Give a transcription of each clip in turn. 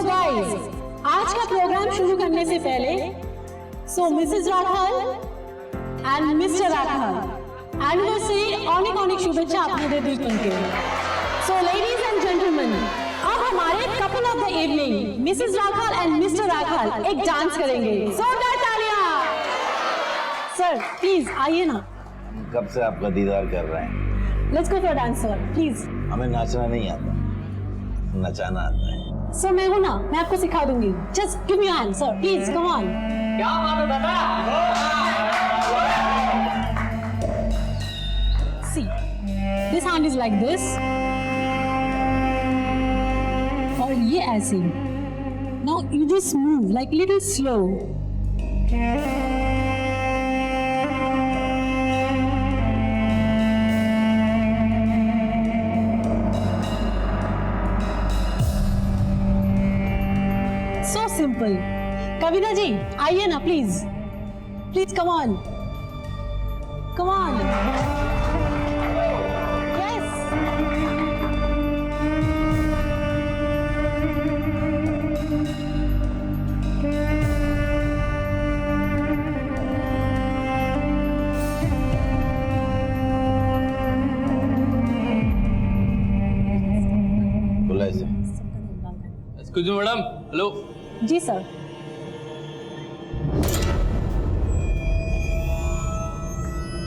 So guys, आज का programme शुरू करने से पहले Mrs Rakhal and mister Rakhal anniversary अनेक शुभेच्छा आपने दी उनके। सो लेडीज एंड जेंटलमैन, अब हमारे couple of the evening Mrs Rakhal and mister Rakhal एक डांस करेंगे। जोरदार तालियां। सर प्लीज आइए ना। कब से आपका दीदार कर रहे हैं। Let's go for dance sir please. हमें नाचना नहीं आता, नचाना आता है। सर मैं हूं ना, मैं आपको सिखा दूंगी। Just give me your hand sir please, come on. क्या बात है दादा। See, this hand is like this और ये ऐसे। Now you just move like little slow. So simple. कविता जी आइए ना please, please come on, come on. Excuse me madam, hello. जी सर।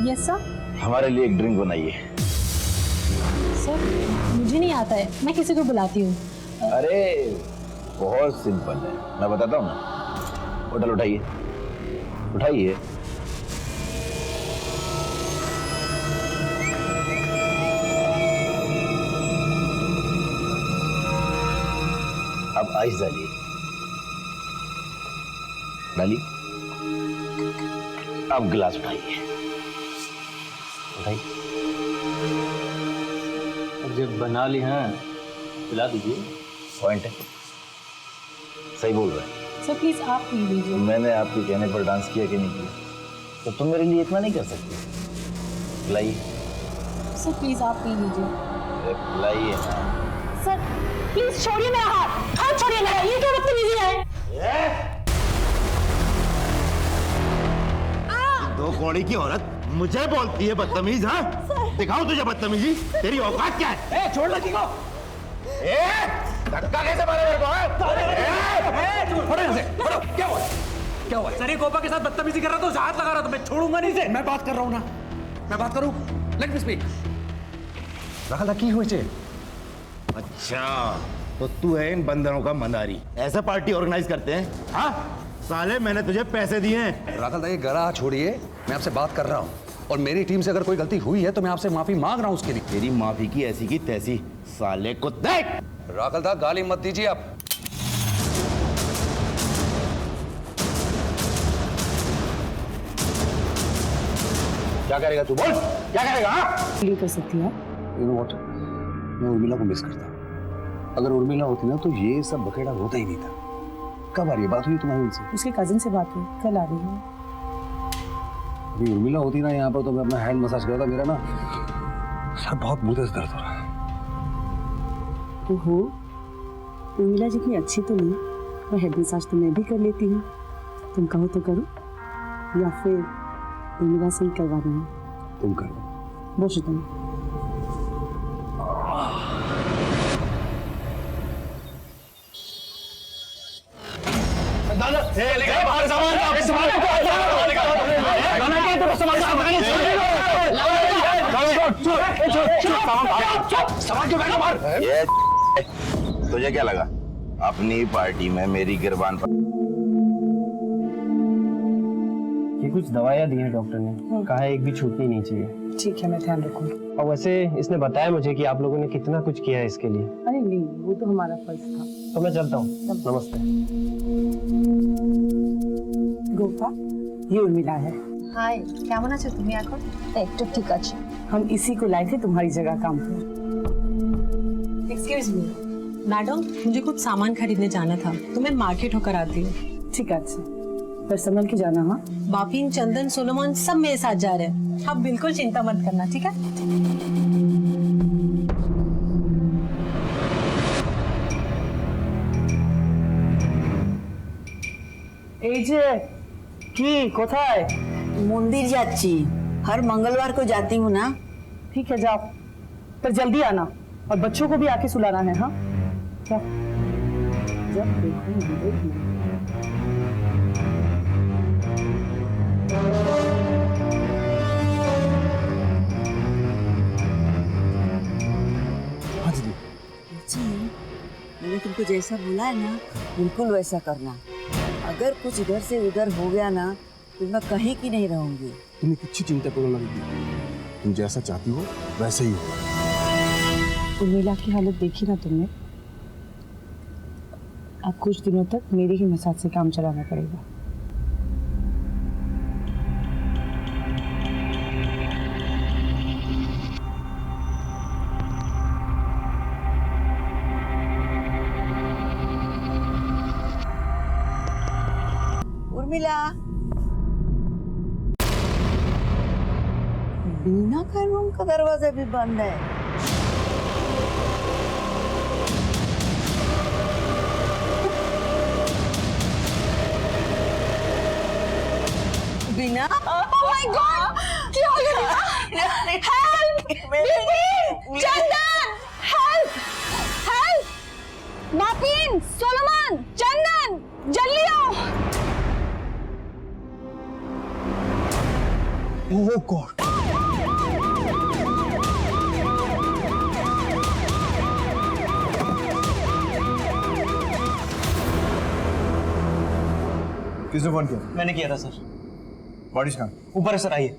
Yes sir. हमारे लिए एक ड्रिंक बनाइए। सर मुझे नहीं आता है, मैं किसी को बुलाती हूँ। अरे बहुत सिंपल है, मैं बताता हूँ ना। बोतल उठाइए, उठाइए। अब आइस डालिए, डालिए। अब गिलास उठाइए, उठाइए। अब जब बना ली हैं पिला दीजिए। पॉइंट है, सही बोल रहे हैं। सर प्लीज आप पी लीजिए। मैंने आपके कहने पर डांस किया कि नहीं किया? तो तुम मेरे लिए इतना नहीं कर सकती। पिलाइए। सर प्लीज आप पी लीजिए। अरे पिलाइए ना। सर प्लीज छोड़िए मेरा हाथ, हाथ छोड़िए मेरा। ये क्या बदतमीजी है? दो कौड़ी की औरत मुझे बोलती है बदतमीज। हाँ दिखाओ तुझे बदतमीजी, तेरी औकात क्या है? छोड़ लड़की को। धक्का कैसे मारे मेरे को? क्या हुआ? क्या हुआ? सर ये गोपा के साथ बदतमीजी कर रहा था, हाथ लगा रहा था, मैं छोड़ूंगा नहीं से। मैं बात कर रहा हूँ ना, मैं बात करूँ। Let me speak. राखाल की हुई छे? अच्छा तो तू है इन बंदरों का मंदारी, ऐसा पार्टी ऑर्गेनाइज करते हैं? हाँ साले मैंने तुझे पैसे दिए हैं। राखाल ये गरा छोड़िए, मैं आपसे बात कर रहा हूँ और मेरी टीम से अगर कोई गलती हुई है तो मैं आपसे माफी मांग रहा हूँ उसके लिए। तेरी माफी की ऐसी की तैसी, साले को देख। राखाल गाली मत दीजिए आप। क्या करेगा तू, बोल क्या करेगा? ये कर सकती है आप? यू नो व्हाट, मैं उर्मिला को मिस करता हूँ। अगर उर्मिला होती ना तो ये सब बखेड़ा होता ही नहीं था। कब आ रही है बात हुई तुम्हारी उनसे? उसके कजिन से बात हुई, कल आ रही है। अभी उर्मिला होती ना यहाँ पर तो मैं अपना हैंड मसाज करता। मेरा ना सर बहुत मुझे दर्द हो रहा है। ओहो, उर्मिला जितनी अच्छी तो नहीं, मैं हेड मसाज तो मैं भी कर लेती हूँ। तुम कहो तो करो या फिर उर्मिला से ही करवाना है? तुम करो। बोलो तुम। तुझे क्या लगा अपनी पार्टी में मेरी गिरबान पर? ये कुछ दवाइयाँ दी हैं डॉक्टर ने, कहा है एक भी छूटनी नहीं चाहिए। ठीक है मैं ध्यान रखूंगी। और वैसे इसने बताया मुझे कि आप लोगों ने कितना कुछ किया है इसके लिए। अरे नहीं, वो तो हमारा फर्ज था। तो मैं चलता हूँ, नमस्ते। गोपा, ये उर्मिला है। हाय, কেমন আছো তুমি এখন? একটু ঠিক আছে। हम इसी को लाए थे तुम्हारी जगह काम पर। एक्सक्यूज मी मैडम, मुझे कुछ सामान खरीदने जाना था तो मैं मार्केट होकर आती हूँ। ठीक है, अच्छा पर संभल के जाना। हाँ बापिन, चंदन, सोलोमन सब मेरे साथ जा रहे हैं। आप बिल्कुल चिंता मत करना, ठीक है? এই যে কি কোথায় मंदिर जाती हर मंगलवार को जाती हूँ ना। ठीक है जाओ पर जल्दी आना और बच्चों को भी आके सुलाना है। हाँ जाओ जब देखो देखना। मैंने तुमको जैसा बोला है ना बिल्कुल वैसा करना। अगर कुछ इधर से उधर हो गया ना तो मैं कहीं की नहीं रहूंगी। तुम्हें कुछ चिंता करो ना दीदी, तुम जैसा चाहती हो वैसे ही हो। उर्मिला की हालत देखी ना तुमने। अब कुछ दिनों तक मेरी ही मसाज से काम चलाना पड़ेगा। उर्मिला, बीना का रूम का दरवाजा भी बंद है। बीना, ओह माय गॉड, क्या हो गया? हेल्प! चंदन! हेल्प! हेल्प! नापिन, सोलोमन, चंदन, जल्दी आओ! ओह गॉड, किसने फोन किया? मैंने किया था सर। बॉडीज कहाँ? ऊपर है सर, आइए।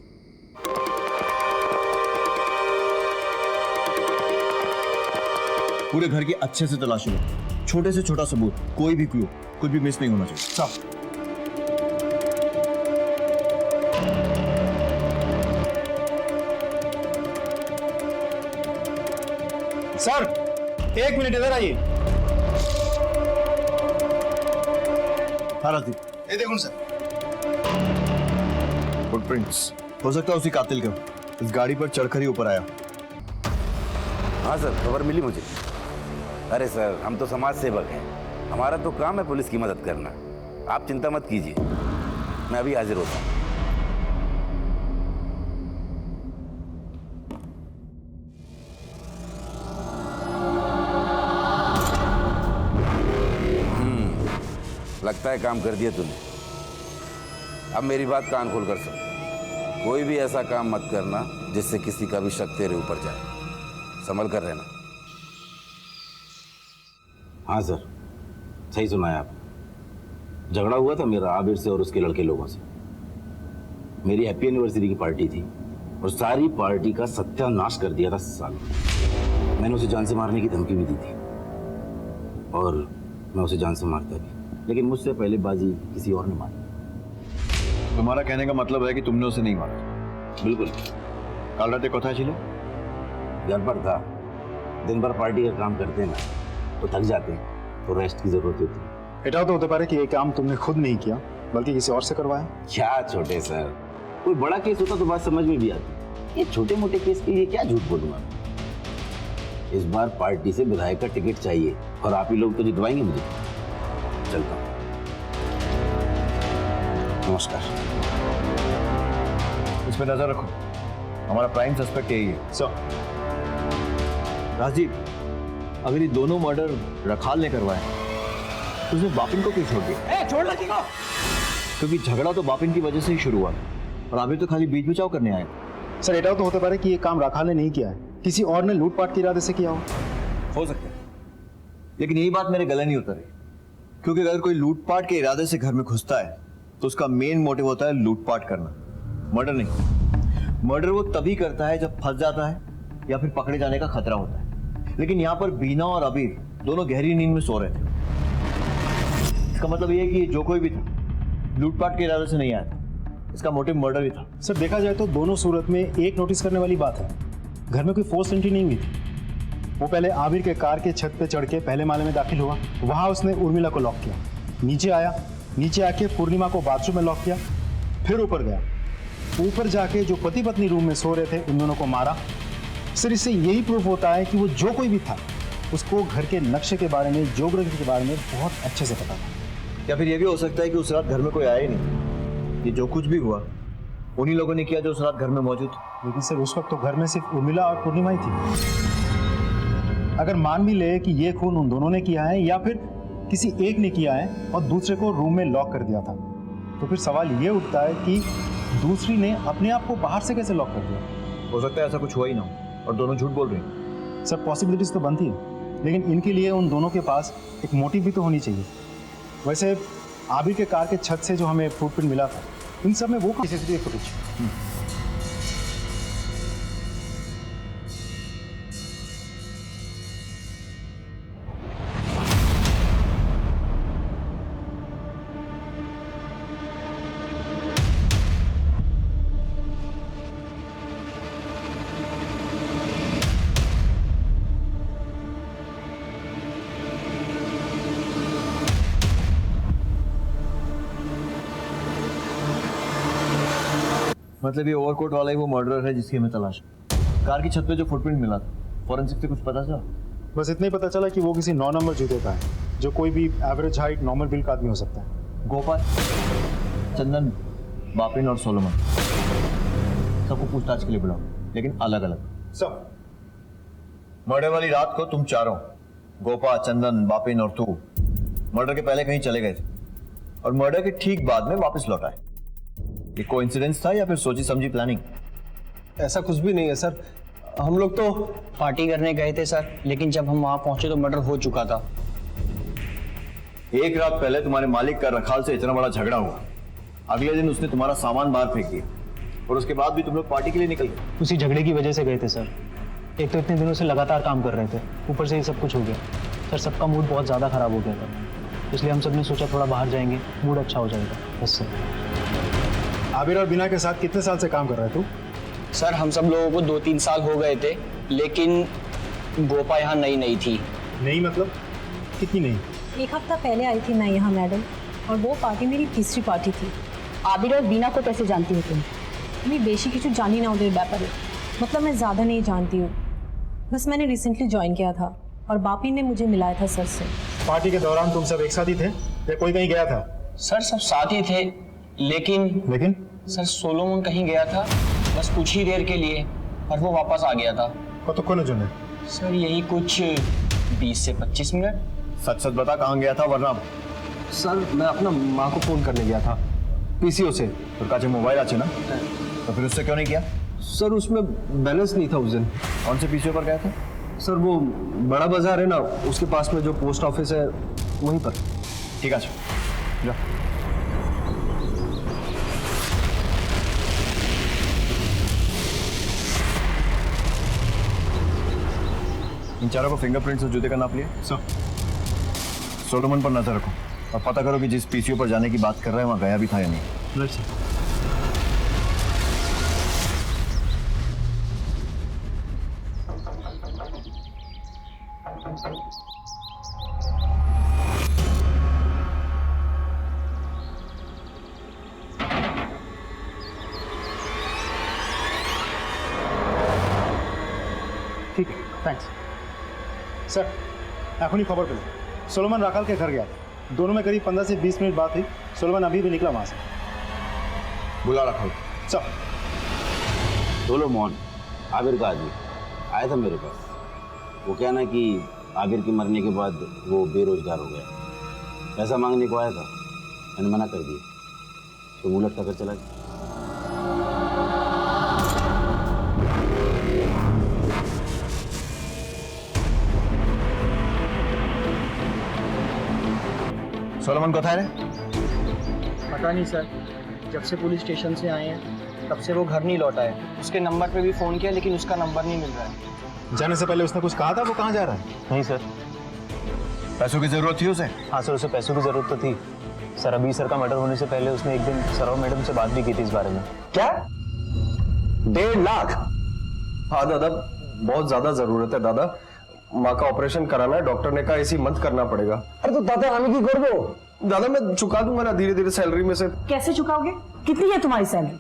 पूरे घर की अच्छे से तलाशी लो, छोटे से छोटा सबूत, कोई भी क्लू, कुछ भी मिस नहीं होना चाहिए। सब सर 1 मिनट इधर आइए। हाँ राजदीप, ये देखो सर। फुटप्रिंट्स, हो सकता है उसी कातिल का। इस गाड़ी पर चढ़कर ही ऊपर आया। हाँ सर, खबर मिली मुझे। अरे सर, हम तो समाज सेवक हैं, हमारा तो काम है पुलिस की मदद करना। आप चिंता मत कीजिए, मैं अभी हाजिर होता हूँ। लगता है काम कर दिया तूने। अब मेरी बात कान खोल कर सुन, कोई भी ऐसा काम मत करना जिससे किसी का भी शक तेरे ऊपर जाए। संभल कर रहना। हाँ सर, सही सुना है आपने। झगड़ा हुआ था मेरा आबिर से और उसके लड़के लोगों से। मेरी हैप्पी एनिवर्सरी की पार्टी थी और सारी पार्टी का सत्यानाश कर दिया था साल। मैंने उसे जान से मारने की धमकी भी दी थी और मैं उसे जान से मारता भी, लेकिन मुझसे पहले बाजी किसी और ने मारी। तुम्हारा कहने का मतलब है कि तुमने उसे नहीं मारा? बिल्कुल। काल रात कथा छिलो? घर पर था। दिन भर पार्टी का काम करते हैं ना तो थक जाते हैं, तो रेस्ट की जरूरत होती है। एटा तो होते पारे कि ये काम तुमने खुद नहीं किया बल्कि किसी और से करवाया। क्या छोटे सर, कोई बड़ा केस होता तो बात समझ में भी आती। ये छोटे मोटे केस के लिए क्या झूठ बोलूंगा। इस बार पार्टी से विधायक का टिकट चाहिए और आप ही लोग तो जितवाएंगे मुझे। चलता हूं। नमस्कार। इस पे नजर रखो, हमारा प्राइम सस्पेक्ट यही है। सर राजीव, अगर ये दोनों मर्डर रखाल ने करवाए तो उसने बापिन को क्यों छोड़ दिया? छोड़ लड़की को। क्योंकि झगड़ा तो बापिन की वजह से ही शुरू हुआ और अभी तो खाली बीच बचाव करने आए। सर एटा तो होते पारे कि ये काम राखाल ने नहीं किया है, किसी और ने लूटपाट के इरादे से किया हो सकता है, लेकिन यही बात मेरे गले नहीं उतरी। क्योंकि अगर कोई लूटपाट के इरादे से घर में घुसता है तो उसका मेन मोटिव होता है लूटपाट करना, मर्डर नहीं। मर्डर वो तभी करता है जब फंस जाता है या फिर पकड़े जाने का खतरा होता है। लेकिन यहाँ पर बीना और अबीर दोनों गहरी नींद में सो रहे थे। इसका मतलब ये है कि जो कोई भी था लूटपाट के इरादे से नहीं आया था, इसका मोटिव मर्डर ही था। सर देखा जाए तो दोनों सूरत में एक नोटिस करने वाली बात है, घर में कोई फोर्स एंट्री नहीं हुई थी। वो पहले आबिर के कार के छत पे चढ़ के पहले माले में दाखिल हुआ, वहां उसने उर्मिला को लॉक किया, नीचे आया, नीचे आके पूर्णिमा को बाथरूम में लॉक किया, फिर ऊपर गया, ऊपर जाके जो पति पत्नी रूम में सो रहे थे उन दोनों को मारा। सर इससे यही प्रूफ होता है कि वो जो कोई भी था उसको घर के नक्शे के बारे में, ज्योग्राफी के बारे में बहुत अच्छे से पता था। या फिर ये भी हो सकता है कि उस रात घर में कोई आया ही नहीं। ये जो कुछ भी हुआ उन्हीं लोगों ने किया जो उस रात घर में मौजूद थे। लेकिन सर उस वक्त तो घर में सिर्फ उर्मिला और पूर्णिमा ही थी। अगर मान भी ले कि ये खून उन दोनों ने किया है या फिर किसी एक ने किया है और दूसरे को रूम में लॉक कर दिया था, तो फिर सवाल ये उठता है कि दूसरी ने अपने आप को बाहर से कैसे लॉक कर दिया। हो सकता है ऐसा कुछ हुआ ही ना हो और दोनों झूठ बोल रहे हैं। सर पॉसिबिलिटीज तो बनती है, लेकिन इनके लिए उन दोनों के पास एक मोटिव भी तो होनी चाहिए। वैसे आबिर के कार के छत से जो हमें फुटप्रिंट मिला था, इन सब में वो सीसीटीवी फुटेज। मतलब ये ओवरकोट वाला ही वो मर्डरर है जिसकी हमें तलाश है। कार की छत पे जो फुटप्रिंट मिला था, फॉरेंसिक से कुछ पता चला? बस इतना ही पता चला कि वो किसी 9 नंबर जूते का है, जो कोई भी एवरेज हाइट नॉर्मल बिल्ड का आदमी हो सकता है। गोपाल, चंदन, बापिन और सोलोमन सबको पूछताछ के लिए बुलाओ, लेकिन अलग अलग सब। मर्डर वाली रात को तुम चारों, गोपा, चंदन, बापिन और तू, मर्डर के पहले कहीं चले गए थे और मर्डर के ठीक बाद में वापस लौट आए। ये कोइंसिडेंस था या फिर सोची समझी प्लानिंग? ऐसा कुछ भी नहीं है सर, हम लोग तो पार्टी करने गए थे सर, लेकिन जब हम वहां पहुंचे तो मर्डर हो चुका था। एक रात पहले तुम्हारे मालिक का रखाल से इतना बड़ा झगड़ा हुआ, अगले दिन उसने तुम्हारा सामान बाहर फेंक दिया और उसके बाद भी तुम लोग पार्टी के लिए निकल गए। उसी झगड़े की वजह से गए थे सर। एक तो इतने दिनों से लगातार काम कर रहे थे, ऊपर से ये सब कुछ हो गया। सर सबका मूड बहुत ज़्यादा खराब हो गया था, इसलिए हम सब ने सोचा थोड़ा बाहर जाएंगे, मूड अच्छा हो जाएगा। बस सर। आबिर और बिना के साथ कितने साल से काम कर रहे तू? सर हम सब लोगों को 2-3 साल हो गए थे, लेकिन गोपा यहाँ नई थी। नहीं मतलब कितनी नहीं? 1 हफ्ता पहले आई थी मैं यहाँ मैडम, और वो पार्टी मेरी तीसरी पार्टी थी। आबिर और बीना को कैसे जानती हो तुम? मैं बेशी কিছু জানি না ওদের ব্যাপারে, मतलब मैं ज़्यादा नहीं जानती हूँ, बस मैंने रिसेंटली ज्वाइन किया था और बापी ने मुझे मिलाया था सर से। पार्टी के दौरान तुम सब एक साथ ही थे या कोई कहीं गया था? सर सब साथ ही थे, लेकिन सर सोलोमन कहीं गया था बस कुछ ही देर के लिए, और वो वापस आ गया था। कतক্ষণ জন্য? सर यही कुछ 20 से 25 मिनट। सच सच बता कहाँ गया था, वरना सर मैं अपना माँ को फोन करने गया था पीसीओ से। তোর কাছে মোবাইল আছে না? तो फिर उससे क्यों नहीं किया? सर उसमें बैलेंस नहीं था उस दिन। कौन से पीसीओ पर गया था? सर वो बड़ा बाजार है ना, उसके पास में जो पोस्ट ऑफिस है वहीं पर। ठीक है, जा। इन चारों को फिंगरप्रिंट्स और जूते का नाप लिया। सोलोमन पर नजर रखो और पता करो कि जिस पीसीओ पर जाने की बात कर रहे हैं वहां गया भी था या नहीं। ঠিক, থ্যাঙ্কস স্যার। এখনই খবর পেলাম सोलोमन राखाल के घर गया था, दोनों में करीब 15 से 20 मिनट बात हुई। सोलोमन अभी भी निकला वहां से। बुला रखा सर। सोलोमन आबिर का आदमी आया था मेरे पास। वो क्या ना कि आबिर के मरने के बाद वो बेरोजगार हो गया, पैसा मांगने को आया था, मैंने मना कर दिया, तो वो लटका कर चला गया। सोलोमन कोথায় रे? पता नहीं सर, जब से पुलिस स्टेशन से आए हैं तब से वो घर नहीं लौटा है। उसके नंबर पे भी फ़ोन किया लेकिन उसका नंबर नहीं मिल रहा है। जाने से पहले उसने कुछ कहा था वो कहाँ जा रहा है? नहीं सर। पैसों की जरूरत थी उसे? हाँ सर, उसे पैसों की ज़रूरत तो थी सर। अभी सर का मर्डर होने से पहले उसने एक दिन सर और मैडम से बात भी की थी इस बारे में। क्या? 1.5 लाख? हाँ दादा, बहुत ज्यादा जरूरत है दादा, माँ का ऑपरेशन कराना है, डॉक्टर ने कहा इसी मंथ करना पड़ेगा। अरे तो दादा हमें की कर दो दादा, मैं चुका दूंगा ना धीरे धीरे सैलरी में से। कैसे चुकाओगे? कितनी है तुम्हारी सैलरी?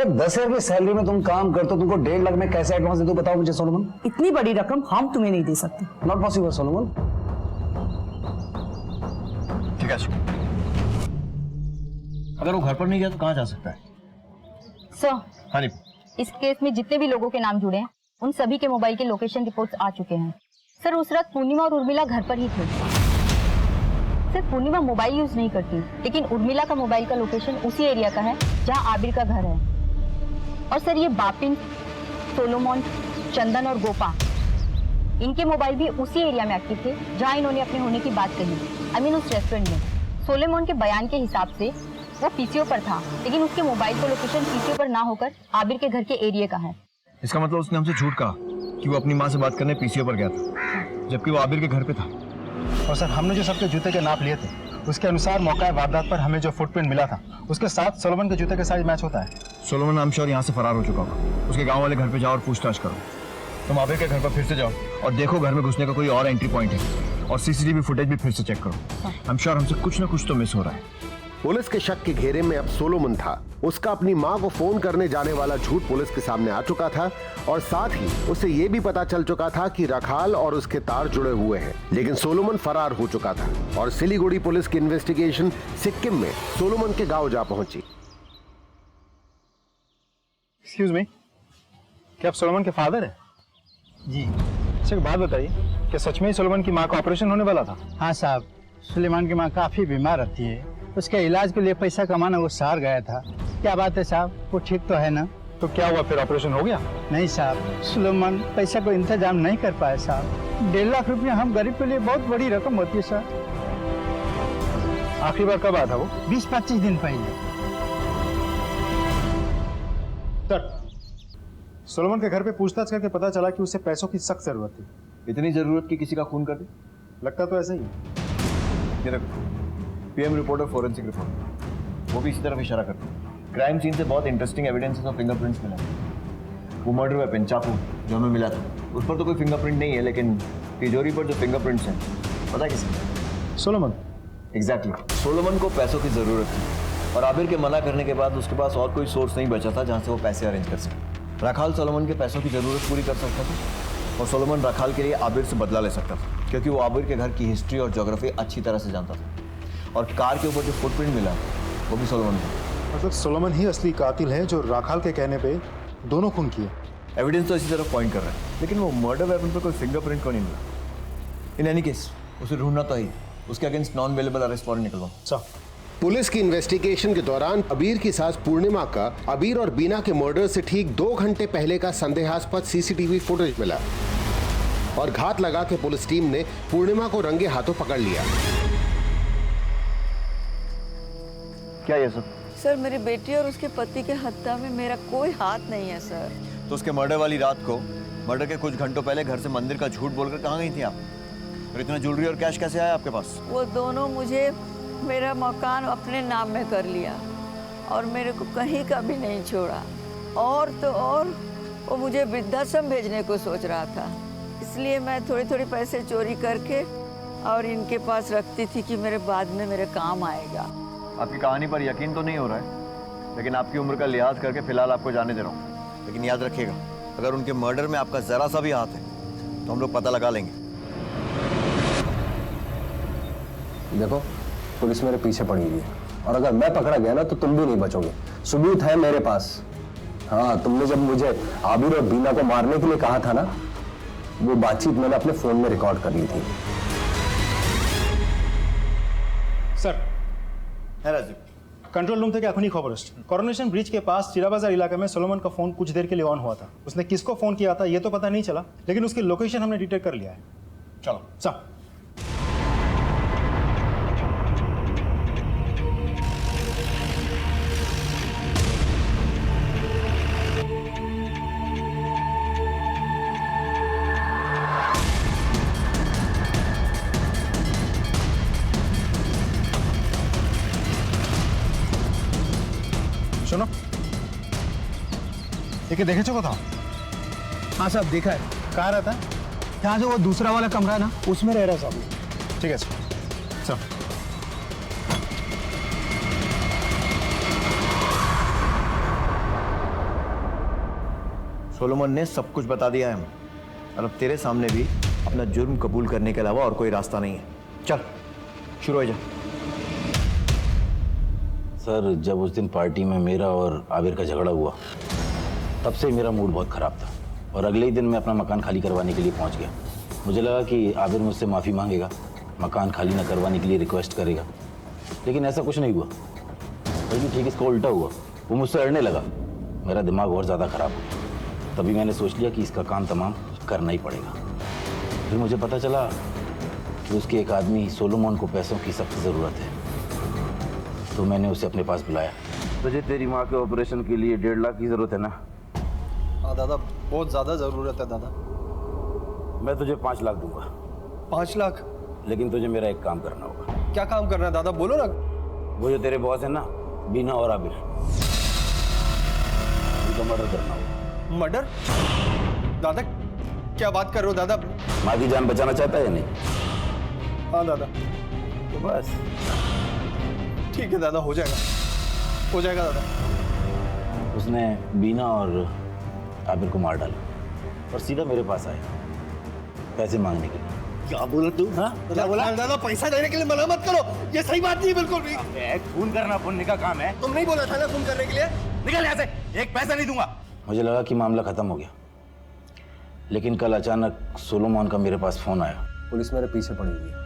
10,000 की सैलरी में तुम काम करते हो, तुमको 1.5 लाख में कैसे एडवांस दे दो बताओ मुझे सोलोमन। इतनी बड़ी रकम हम तुम्हें नहीं दे सकते। Not possible Solomon. ठीक है, अगर वो घर पर नहीं गया तो कहाँ जा सकता है? सर, हाँ जी। इस केस में जितने भी लोगों के नाम जुड़े हैं उन सभी के मोबाइल के लोकेशन रिपोर्ट्स आ चुके हैं। सर, उस रात पूर्णिमा और उर्मिला घर पर ही थे। सर, पूर्णिमा मोबाइल यूज नहीं करती, लेकिन उर्मिला का मोबाइल का लोकेशन उसी एरिया का है जहां आबिर का घर है। और सर, ये बापिन, सोलोमन, चंदन और गोपा, इनके मोबाइल भी उसी एरिया में एक्टिव थे जहां इन्होंने अपने होने की बात कही, आई मीन उस रेस्टोरेंट में। सोलोमन के बयान के हिसाब से वो पीसीओ पर था, लेकिन उसके मोबाइल का लोकेशन पीसीओ पर ना होकर आबिर के घर के एरिया का है। इसका मतलब उसने हमसे झूठ कहा कि वो अपनी माँ से बात करने पीसीओ पर गया था, जबकि वो आबिर के घर पे था। और सर, हमने जो सबके जूते के नाप लिए थे उसके अनुसार मौका वारदात पर हमें जो फुटप्रिंट मिला था उसके साथ सोलोमन के जूते के साइज मैच होता है। सोलोमन नाम श्योर यहाँ से फरार हो चुका होगा। उसके गांव वाले घर पे जाओ और पूछताछ करो। तुम आबिर के घर पर फिर से जाओ और देखो घर में घुसने का कोई और एंट्री पॉइंट है, और सीसीटीवी फुटेज भी फिर से चेक करो। आई एम श्योर हमसे कुछ ना कुछ तो मिस हो रहा है। पुलिस के शक के घेरे में अब सोलोमन था। उसका अपनी मां को फोन करने जाने वाला झूठ पुलिस के सामने आ चुका था, और साथ ही उसे यह भी पता चल चुका था कि रखाल और उसके तार जुड़े हुए हैं। लेकिन सोलोमन फरार हो चुका था और सिलीगुड़ी पुलिस की इन्वेस्टिगेशन सिक्किम में सोलोमन के गांव जा पहुंची। एक्सक्यूज मी, क्या आप सोलोमन के फादर हैं? जी। अच्छा, एक बात बताइए, क्या सच में ही सोलोमन की माँ का ऑपरेशन होने वाला था? हाँ साहब, सुलेमान की माँ काफ़ी बीमार रहती है, उसके इलाज के लिए पैसा कमाना वो शहर गया था। क्या बात है साहब, वो ठीक तो है ना? तो क्या हुआ, फिर ऑपरेशन हो गया? नहीं साहब, सुलेमान पैसा को इंतजाम नहीं कर पाए साहब। 1.5 लाख रुपया हम गरीब के लिए बहुत बड़ी रकम होती है सर। आखिरी बार कब आया था वो? 20-25 दिन पहले। सर, सोलोमन के घर पे पूछताछ करके पता चला कि उसे पैसों की सख्त जरूरत थी। इतनी जरूरत कि किसी का खून कर दे? लगता तो ऐसा ही है। ये रखो, पीएम रिपोर्टर फॉरेंसिक रिपोर्ट, वो भी इसी तरफ इशारा करते हैं। क्राइम सीन से बहुत इंटरेस्टिंग एविडेंसेस और फिंगरप्रिंट्स मिले। वो मर्डर वेपन चाकू जो हमें मिला था उस पर तो कोई फिंगरप्रिंट नहीं है, लेकिन तिजोरी पर जो फिंगरप्रिंट्स हैं पता किसके? सोलोमन। एग्जैक्टली। सोलोमन को पैसों की जरूरत थी और आबिर के मना करने के बाद उसके पास और कोई सोर्स नहीं बचा था जहाँ से वो पैसे अरेंज कर सके। रखाल सोलोमन के पैसों की जरूरत पूरी कर सकता था और सोलोमन रखाल के लिए आबिर से बदला ले सकता था, क्योंकि वो आबिर के घर की हिस्ट्री और ज्योग्राफी अच्छी तरह से जानता था। और कार के ऊपर जो फुटप्रिंट मिला वो भी सोलोमन का। मतलब सोलोमन ही असली कातिल है जो राखाल के कहने पे दोनों खून किए। एविडेंस तो इसी तरफ पॉइंट कर रहा है, लेकिन वो मर्डर वेपन पर कोई फिंगरप्रिंट को नहीं मिला। इन एनी केस उसे ढूंढना तो ही, उसके against non available arrest warrant निकलवाओ। पुलिस की इन्वेस्टिगेशन के दौरान अबीर की सास पूर्णिमा का अबीर और बीना के मर्डर से ठीक 2 घंटे पहले का संदेहास्पद सीसीटीवी फुटेज मिला और घात लगा के पुलिस टीम ने पूर्णिमा को रंगे हाथों पकड़ लिया। क्या ये सब? सर, मेरी बेटी और उसके पति के हत्या में मेरा कोई हाथ नहीं है सर। तो उसके मर्डर वाली रात को, मर्डर के कुछ घंटों पहले घर से मंदिर का झूठ बोलकर कहाँ गई थी आप? और इतना ज्वेलरी और कैश कैसे आया आपके पास? वो दोनों मुझे मेरा मकान अपने नाम में कर लिया और मेरे को कहीं का भी नहीं छोड़ा। और तो और वो मुझे वृद्धाश्रम भेजने को सोच रहा था, इसलिए मैं थोड़ी थोड़ी पैसे चोरी करके और इनके पास रखती थी कि मेरे बाद में मेरे काम आएगा। आपकी कहानी पर यकीन तो नहीं हो रहा है, लेकिन आपकी उम्र का लिहाज करके फिलहाल आपको जाने दे रहा हूँ। लेकिन याद रखिएगा, अगर उनके मर्डर में आपका जरा सा भी हाथ है तो हम लोग पता लगा लेंगे। देखो, पुलिस मेरे पीछे पड़ी हुई है और अगर मैं पकड़ा गया ना तो तुम भी नहीं बचोगे। सबूत है मेरे पास। हाँ, तुमने जब मुझे आबिर और बीना को मारने के लिए कहा था ना, वो बातचीत मैंने अपने फोन में रिकॉर्ड कर ली थी। सर, है राजीव, कंट्रोल रूम থেকে এখনই খবর আসছে। করোনেশন ब्रिज के पास चिरा बाजार इलाके में सोलोमन का फोन कुछ देर के लिए ऑन हुआ था। उसने किसको फोन किया था ये तो पता नहीं चला, लेकिन उसकी लोकेशन हमने डिटेक्ट कर लिया है। चलो सर। শোনো, একে দেখেছো কোথাও? हाँ साहब, देखा है। कहाँ रहता है? यहाँ से वो दूसरा वाला कमरा है ना, उसमें रह रहा है साहब। ठीक है सर। चल। सोलोमन ने सब कुछ बता दिया है हमें, और अब तेरे सामने भी अपना जुर्म कबूल करने के अलावा और कोई रास्ता नहीं है। चल शुरू हो जा। सर जब उस दिन पार्टी में मेरा और आबिर का झगड़ा हुआ तब से मेरा मूड बहुत ख़राब था और अगले ही दिन मैं अपना मकान खाली करवाने के लिए पहुंच गया। मुझे लगा कि आबिर मुझसे माफ़ी मांगेगा, मकान खाली न करवाने के लिए रिक्वेस्ट करेगा, लेकिन ऐसा कुछ नहीं हुआ। बल्कि ठीक इसका उल्टा हुआ, वो मुझसे अड़ने लगा। मेरा दिमाग और ज़्यादा ख़राब हो गया। तभी मैंने सोच लिया कि इसका काम तमाम करना ही पड़ेगा। फिर मुझे पता चला कि उसके एक आदमी सोलोमन को पैसों की सख्त ज़रूरत है, तो मैंने उसे अपने पास बुलाया। तुझे तेरी माँ के ऑपरेशन के लिए 1.5 लाख की ज़रूरत है ना? हाँ दादा, बहुत ज़्यादा ज़रूरत है दादा। मैं तुझे 5 लाख दूंगा। 5 लाख? लेकिन तुझे मेरा एक काम करना होगा। क्या काम करना है दादा, बोलो ना। वो जो तेरे बॉस है ना, बीना और आबिर, उनका मर्डर करना होगा। मर्डर? दादा क्या बात कर रहे हो दादा? माँ की जान बचाना चाहता है या नहीं? हाँ दादा। तो बस ठीक है दादा, हो जाएगा दादा। उसने बीना और आबिर को मार डाला और सीधा मेरे पास आया पैसे मांगने के लिए। क्या बोला तू? हाँ क्या बोला? दादा पैसा देने के लिए मना मत करो, ये सही बात नहीं है बिल्कुल भी। खून करना पुण्य का काम है। तुम नहीं बोला था ना खून करने के लिए? निकल यहाँ से, एक पैसा नहीं दूंगा। मुझे लगा कि मामला खत्म हो गया, लेकिन कल अचानक सोलोमन का मेरे पास फोन आया। पुलिस मेरे पीछे पड़ी हुई है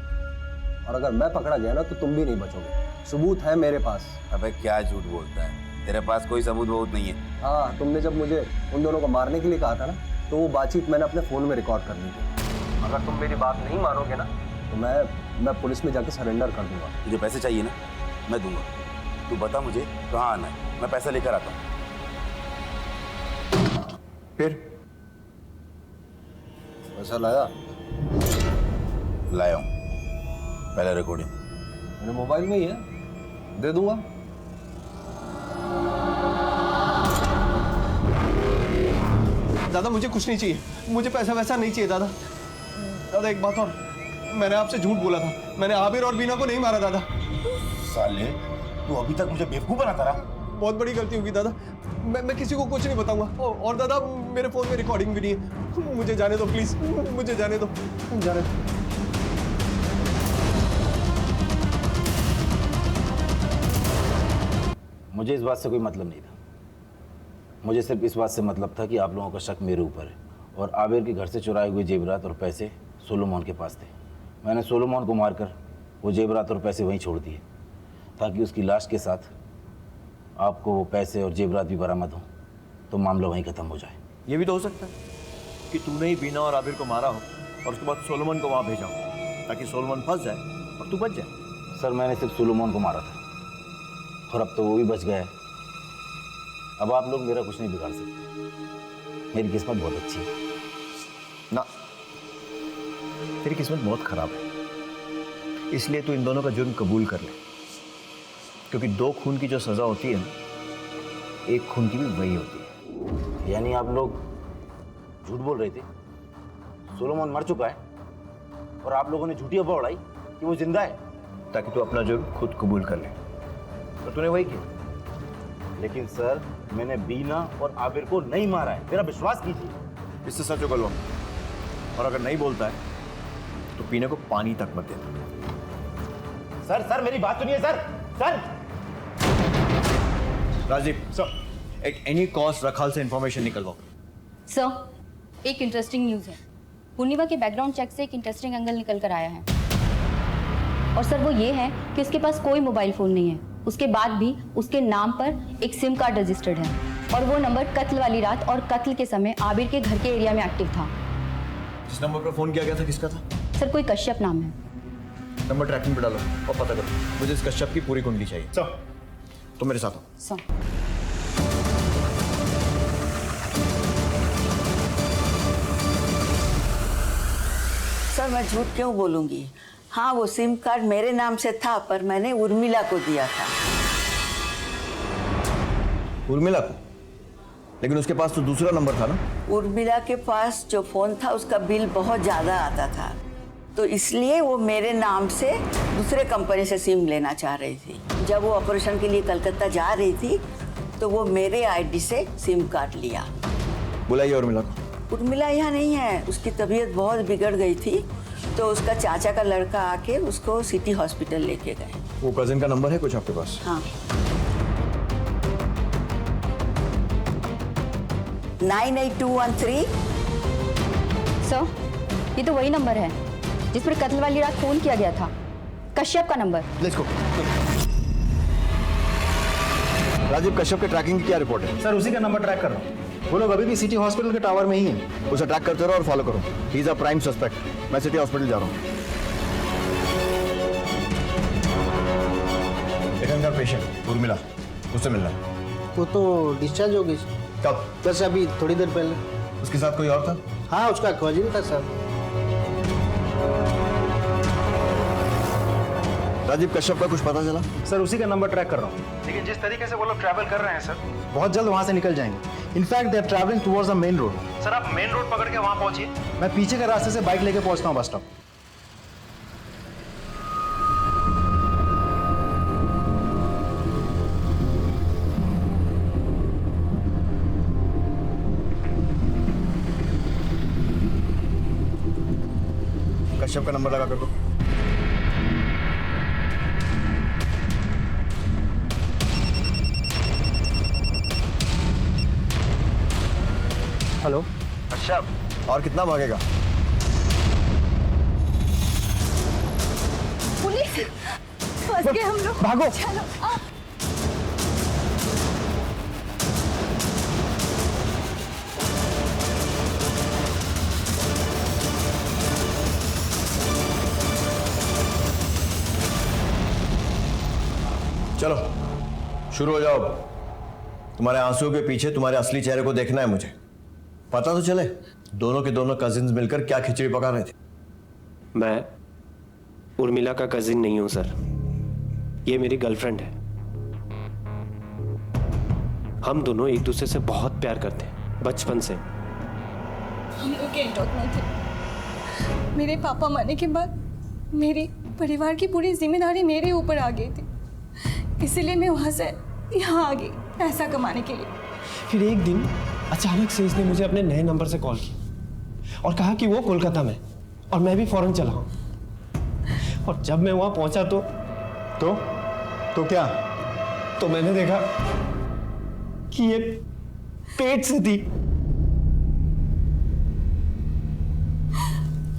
और अगर मैं पकड़ा गया ना तो तुम भी नहीं बचोगे। सबूत है मेरे पास। अबे क्या झूठ बोलता है, तेरे पास कोई सबूत बहुत नहीं है। हाँ, तुमने जब मुझे उन दोनों को मारने के लिए कहा था ना, तो वो बातचीत मैंने अपने फोन में रिकॉर्ड कर ली थी। अगर तुम मेरी बात नहीं मानोगे ना तो मैं पुलिस में जाके सरेंडर कर दूंगा। तुझे पैसे चाहिए ना, मैं दूंगा। तू बता मुझे कहाँ आना है, मैं पैसा लेकर आता हूँ। फिर पैसा लाया हूँ, पहले रिकॉर्डिंग मेरे मोबाइल में ही है, दे दूंगा। दादा मुझे कुछ नहीं चाहिए, मुझे पैसा वैसा नहीं चाहिए दादा। दादा एक बात और, मैंने आपसे झूठ बोला था, मैंने आबिर और बीना को नहीं मारा दादा। साले तू अभी तक मुझे बेवकूफ बनाता रहा। बहुत बड़ी गलती होगी दादा, मैं किसी को कुछ नहीं बताऊंगा। और दादा मेरे फोन में रिकॉर्डिंग भी नहीं है, मुझे जाने दो प्लीज, मुझे जाने दो, जाने दो। मुझे इस बात से कोई मतलब नहीं था। मुझे सिर्फ इस बात से मतलब था कि आप लोगों का शक मेरे ऊपर है और आबिर के घर से चुराए हुए जेवरात और पैसे सोलोमन के पास थे। मैंने सोलोमन को मारकर वो जेवरात और पैसे वहीं छोड़ दिए ताकि उसकी लाश के साथ आपको वो पैसे और जेवरात भी बरामद हों, तो मामला वहीं ख़त्म हो जाए। ये भी तो हो सकता है कि तूने ही बीना और आबिर को मारा हो और उसके बाद सोलोमन को वहाँ भेजा हो ताकि सोलोमन फंस जाए और तू बच जाए। सर मैंने सिर्फ सोलोमन को मारा था और अब तो वो भी बच गया है। अब आप लोग मेरा कुछ नहीं बिगाड़ सकते। मेरी किस्मत बहुत अच्छी है। ना, तेरी किस्मत बहुत खराब है, इसलिए तू इन दोनों का जुर्म कबूल कर ले, क्योंकि 2 खून की जो सजा होती है ना, 1 खून की भी वही होती है। यानी आप लोग झूठ बोल रहे थे, सोलोमन मर चुका है और आप लोगों ने झूठी अफवाह उड़ाई कि वो जिंदा है, ताकि तू अपना जुर्म खुद कबूल कर ले। तो तूने वही किया। लेकिन सर मैंने बीना और आबिर को नहीं मारा है, मेरा विश्वास कीजिए। इससे सच उगलवा, और अगर नहीं बोलता है तो पीने को पानी तक मत देना। सर मेरी बात सुनिए sir. Rajiv sir, at any cost Rakhal से इंफॉर्मेशन निकलवाओ। सर, एक इंटरेस्टिंग न्यूज़ है। पूर्णिमा के बैकग्राउंड चेक से एक इंटरेस्टिंग एंगल निकल कर आया है और सर वो ये है कि उसके पास कोई मोबाइल फ़ोन नहीं है। उसके बाद भी उसके नाम पर एक सिम कार्ड रजिस्टर्ड है और वो नंबर कत्ल वाली रात और कत्ल के समय आबिर के घर के एरिया में एक्टिव था। जिस नंबर पर फोन किया गया था किसका था? सर कोई कश्यप नाम है। नंबर ट्रैकिंग पे डालो और पता करो। मुझे इस कश्यप की पूरी कुंडली चाहिए। सर तो मेरे साथ हो। सर सर मैं झूठ क्यों बोलूंगी? हाँ, वो सिम कार्ड मेरे नाम से था, पर मैंने उर्मिला को दिया था। उर्मिला को? लेकिन उसके पास तो दूसरा नंबर था ना? उर्मिला के पास जो फोन था उसका बिल बहुत ज्यादा आता था, तो इसलिए वो मेरे नाम से दूसरे कंपनी से सिम लेना चाह रही थी। जब वो ऑपरेशन के लिए कलकत्ता जा रही थी तो वो मेरे आईडी से सिम कार्ड लिया। बुलाइए उर्मिला को। उर्मिला यहाँ नहीं है, उसकी तबीयत बहुत बिगड़ गई थी, तो उसका चाचा का लड़का आके उसको सिटी हॉस्पिटल लेके गए। वो कजिन का नंबर है कुछ आपके पास? हाँ। 98213। सर, ये तो वही नंबर है जिस पर कत्ल वाली रात फोन किया गया था, कश्यप का number. Let's go. Rajiv Kashyap के ट्रैकिंग की क्या रिपोर्ट है? सर उसी का नंबर ट्रैक कर रहा हूँ। वो लोग अभी भी सिटी हॉस्पिटल के टावर में ही हैं। उसे ट्रैक करते रहो और फॉलो करो। He is a prime suspect. मैं सिटी हॉस्पिटल जा रहा हूँ। का पेशेंट उर्मिला, उससे मिलना है। वो तो डिस्चार्ज हो गई। कब? बस अभी थोड़ी देर पहले। उसके साथ कोई और था? हाँ, उसका कजिन था सर। राजीव कश्यप का कुछ पता चला? सर उसी का नंबर ट्रैक कर रहा हूँ, लेकिन जिस तरीके से वो लोग ट्रैवल कर रहे हैं सर, बहुत जल्द वहाँ से निकल जाएंगे। In fact they are travelling towards the main road. Sir आप मेन रोड पकड़ के वहाँ पहुँचिए, मैं पीछे के रास्ते से बाइक लेके पहुँचता हूँ बस स्टॉप। कश्यप का नंबर लगा कर दो। हेलो कश्यप, और कितना भागेगा? पुलिस, फंस गए हम लोग। भागो। चलो। चलो शुरू हो जाओ। तुम्हारे आंसुओं के पीछे तुम्हारे असली चेहरे को देखना है मुझे। पता तो चले दोनों के दोनों कजिन्स मिलकर क्या खिचड़ी पका रहे थे। मैं उर्मिला का कजिन नहीं हूं सर, ये मेरी गर्लफ्रेंड है। हम दोनों एक दूसरे से बहुत प्यार करते हैं बचपन से। हम लोग गेंटोक में थे। मेरे पापा मरने के बाद मेरी परिवार की पूरी जिम्मेदारी मेरे ऊपर आ गई थी, इसीलिए मैं वहाँ से यहाँ आ गई पैसा कमाने के लिए। फिर एक दिन अचानक से इसने मुझे अपने नए नंबर से कॉल की और कहा कि वो कोलकाता में, और मैं भी फौरन चला हूँ। और जब मैं वहाँ पहुँचा तो क्या? तो मैंने देखा कि ये पेट से थी।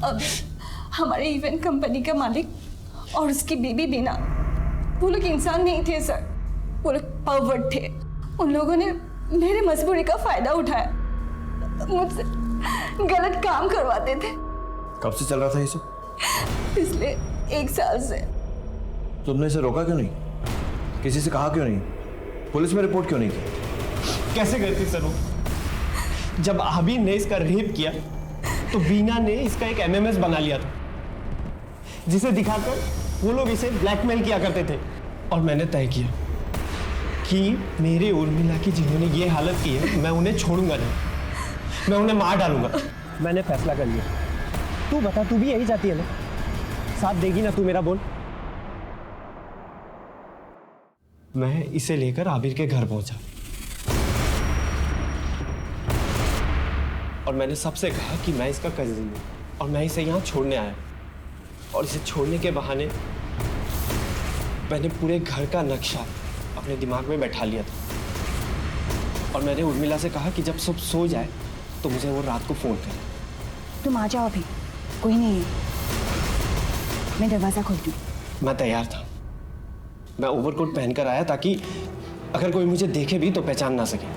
अब हमारे इवेंट कंपनी का मालिक और उसकी बेबी बीना, वो लोग इंसान नहीं थे सर, वो लोग परवर्ट थे। उन लोगों ने मेरे मजबूरी का फायदा उठाया, मुझसे गलत काम करवाते थे। कब से चल रहा था ये सब? पिछले 1 साल से। तुमने इसे रोका क्यों नहीं? किसी से कहा क्यों नहीं? पुलिस में रिपोर्ट क्यों नहीं की? कैसे करती सर वो? जब आबिर ने इसका रेप किया तो बीना ने इसका एक एमएमएस बना लिया था, जिसे दिखाकर वो लोग इसे ब्लैकमेल किया करते थे। और मैंने तय किया कि मेरे उर्मिला की जिन्होंने ये हालत की है, मैं उन्हें छोड़ूंगा नहीं, मैं उन्हें मार डालूंगा। मैंने फैसला कर लिया। तू बता, तू भी यही चाहती है ना? साथ देगी ना तू मेरा? बोल। मैं इसे लेकर आबिर के घर पहुंचा और मैंने सबसे कहा कि मैं इसका कजिन हूं और मैं इसे यहाँ छोड़ने आया। और इसे छोड़ने के बहाने मैंने पूरे घर का नक्शा अपने दिमाग में बैठा लिया था। और मैंने उर्मिला से कहा कि जब सब सो जाए तो मुझे वो रात को फोन करे। तुम आ जाओ अभी, कोई नहीं है, मैं दरवाजा खोलती हूँ। मैं तैयार था। मैं ओवरकोट पहनकर आया ताकि अगर कोई मुझे देखे भी तो पहचान ना सके।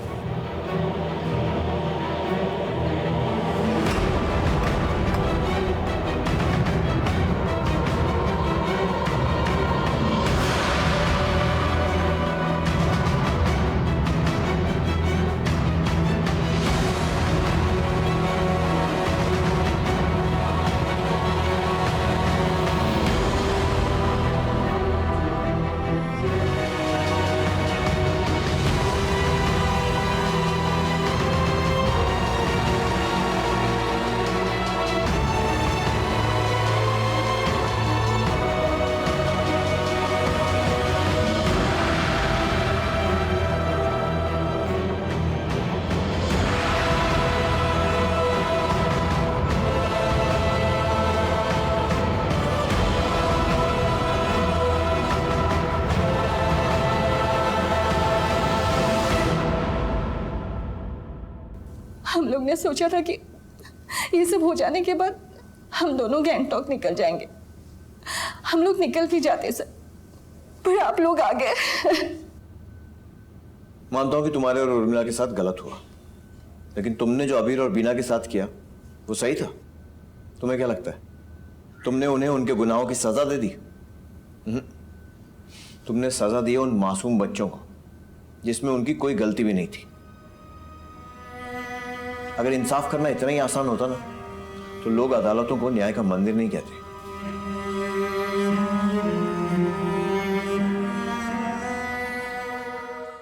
लोग ने सोचा था कि ये सब हो जाने के बाद हम दोनों गैंगटॉक निकल जाएंगे। हम लोग निकल भी जाते सर, पर आप लोग आ गए। मानता हूं कि तुम्हारे और उर्मिला के साथ गलत हुआ, लेकिन तुमने जो अबीर और बीना के साथ किया वो सही था। तुम्हें क्या लगता है तुमने उन्हें उनके गुनाहों की सजा दे दी? तुमने सजा दी उन मासूम बच्चों को जिसमें उनकी कोई गलती भी नहीं थी। अगर इंसाफ करना इतना ही आसान होता ना तो लोग अदालतों को न्याय का मंदिर नहीं कहते।